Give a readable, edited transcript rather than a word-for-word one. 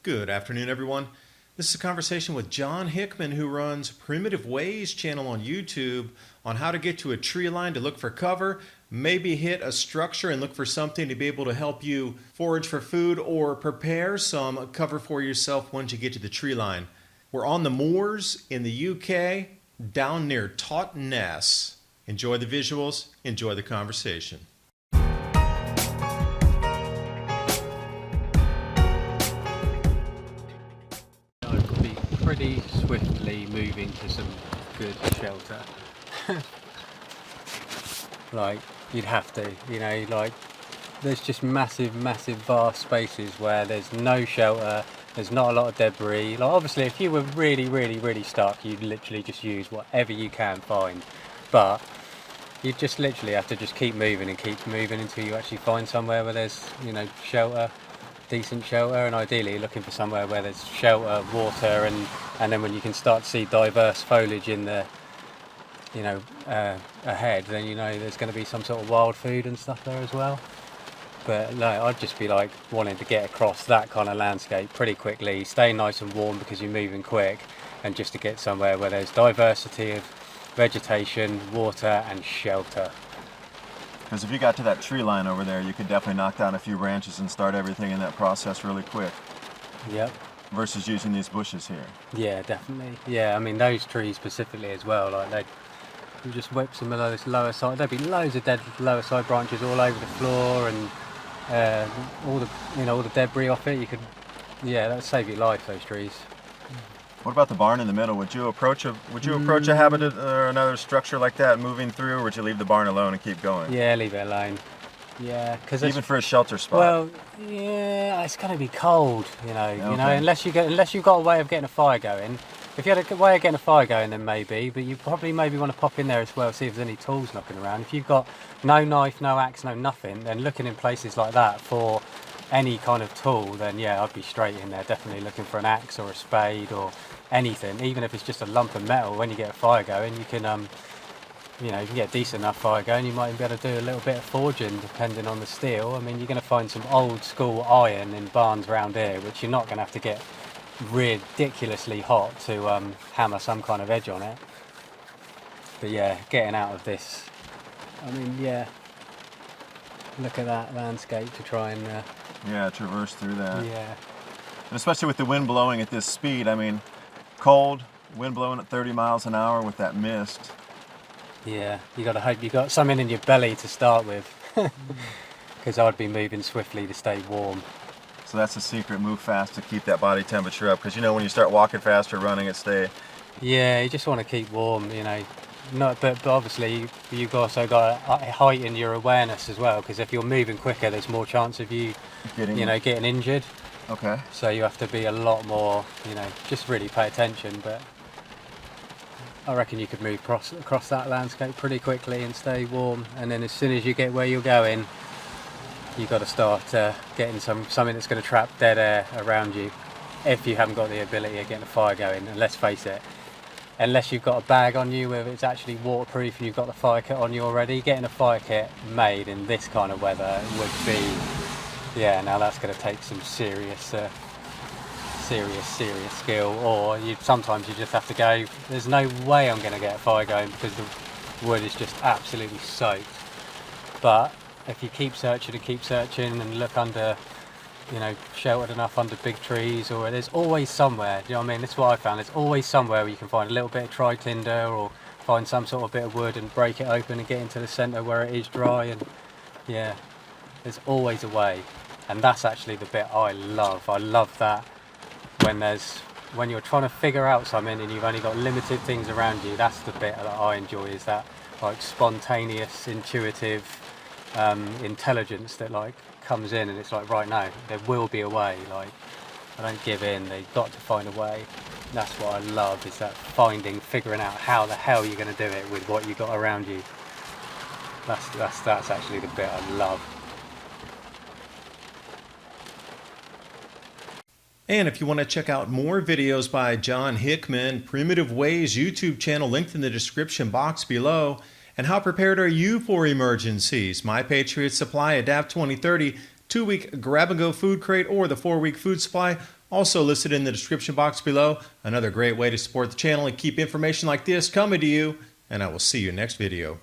Good afternoon, everyone. This is a conversation with John Hickman, who runs Primitive Ways channel on YouTube, on how to get to a tree line to look for cover, maybe hit a structure and look for something to be able to help you forage for food or prepare some cover for yourself once you get to the tree line. We're on the moors in the UK, down near Totnes. Enjoy the visuals, enjoy the conversation. I'd be pretty swiftly moving to some good shelter. Like, you'd have to, there's just massive vast spaces where there's no shelter, there's not a lot of debris. Like, obviously if you were really stuck, you'd literally just use whatever you can find, but you just literally have to just keep moving until you actually find somewhere where there's, shelter, decent shelter, and ideally looking for somewhere where there's shelter, water, and then when you can start to see diverse foliage in the ahead, then there's going to be some sort of wild food and stuff there as well. But no, I'd just be like wanting to get across that kind of landscape pretty quickly, stay nice and warm because you're moving quick, and just to get somewhere where there's diversity of vegetation, water and shelter. Because if you got to that tree line over there, you could definitely knock down a few branches and start everything in that process really quick. Yep. Versus using these bushes here. Yeah, definitely. Yeah, I mean those trees specifically as well, like you just whip some of those lower side, there'd be loads of dead lower side branches all over the floor, and all the debris off it. That'd save your life, those trees. What about the barn in the middle? Would you approach a habitat or another structure like that moving through, or would you leave the barn alone and keep going? Yeah, leave it alone. Yeah, because even for a shelter spot. Well, yeah, it's going to be cold, Okay. unless you've got a way of getting a fire going. If you had a way of getting a fire going, then maybe, but you probably maybe want to pop in there as well, see if there's any tools knocking around. If you've got no knife, no axe, no nothing, then looking in places like that for any kind of tool, then yeah, I'd be straight in there, definitely looking for an axe or a spade or anything. Even if it's just a lump of metal, when you get a fire going, you can if you can get a decent enough fire going, you might even be able to do a little bit of forging depending on the steel. I mean, you're going to find some old school iron in barns around here, which you're not going to have to get ridiculously hot to hammer some kind of edge on it. But yeah, getting out of this, I mean, yeah, look at that landscape to try and traverse through that. Yeah. And especially with the wind blowing at this speed, I mean, cold, wind blowing at 30 miles an hour with that mist. Yeah, you got to hope you got something in your belly to start with, because I'd be moving swiftly to stay warm. So that's the secret, move fast to keep that body temperature up, because when you start walking fast or running it, stay. Yeah, you just want to keep warm, but obviously you've also got to heighten your awareness as well, because if you're moving quicker, there's more chance of you getting injured. Okay. So you have to be a lot more, just really pay attention. But I reckon you could move across that landscape pretty quickly and stay warm, and then as soon as you get where you're going, you've got to start getting something that's going to trap dead air around you, if you haven't got the ability of getting a fire going. And let's face it, unless you've got a bag on you where it's actually waterproof and you've got the fire kit on you already, getting a fire kit made in this kind of weather would be, now that's going to take some serious skill. Or sometimes you just have to go, there's no way I'm going to get a fire going because the wood is just absolutely soaked. But if you keep searching and look under, sheltered enough under big trees, or there's always somewhere, do you know what I mean? That's what I found. There's always somewhere where you can find a little bit of dry tinder or find some sort of bit of wood and break it open and get into the centre where it is dry. And yeah, there's always a way. And that's actually the bit I love. I love that when you're trying to figure out something and you've only got limited things around you, that's the bit that I enjoy, is that like spontaneous, intuitive intelligence that comes in, and it's like, right now there will be a way. I don't give in, they've got to find a way. And that's what I love, is that figuring out how the hell you're going to do it with what you got around you. That's actually the bit I love. And if you want to check out more videos by John Hickman, Primitive Ways YouTube channel linked in the description box below. And how prepared are you for emergencies? My Patriot Supply, Adapt 2030, 2-week grab-and-go food crate, or the 4-week food supply, also listed in the description box below. Another great way to support the channel and keep information like this coming to you, and I will see you next video.